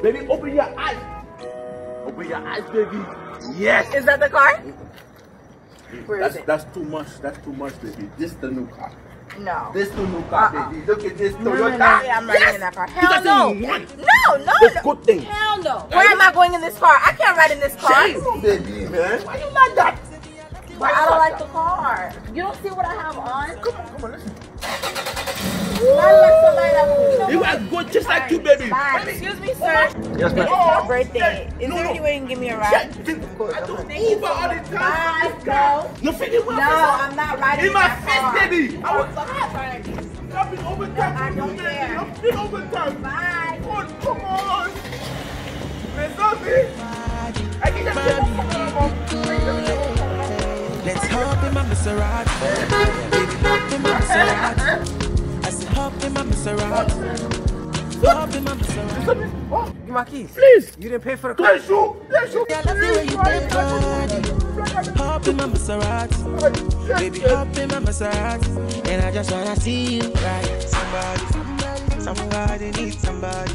Baby, open your eyes. Open your eyes, baby. Yes. Is that the car? Where is it? That's too much. That's too much, baby. This is the new car. No. This is the new car, baby. Look at this Toyota. No, I'm riding in that car. Hell no. No, It's a good thing. Hell no. Where am I going in this car? I can't ride in this car. Baby, man. Why you like that? But I don't like the car. You don't see what I have on? Come on, listen. You are good just like you, baby. Bye. Excuse me, sir. Yes, ma'am. It's my birthday. Is there any way you can give me a ride? I do Uber all the time. Bye, go. You figure what? No, I'm not riding in my that face, car. baby. I was I've been overtime. I don't care. I've been overtime. Bye. Oh, come on. Let's go, baby. I can just let's hop in my Maserati. Baby, hop in my Maserati. I said hop in my Maserati. Hop in my Maserati. Give my keys. Please. You didn't pay for the car. Let's shoot. Hop in my Maserati. Baby, hop in my Maserati. And I just wanna see you right. Somebody needs somebody.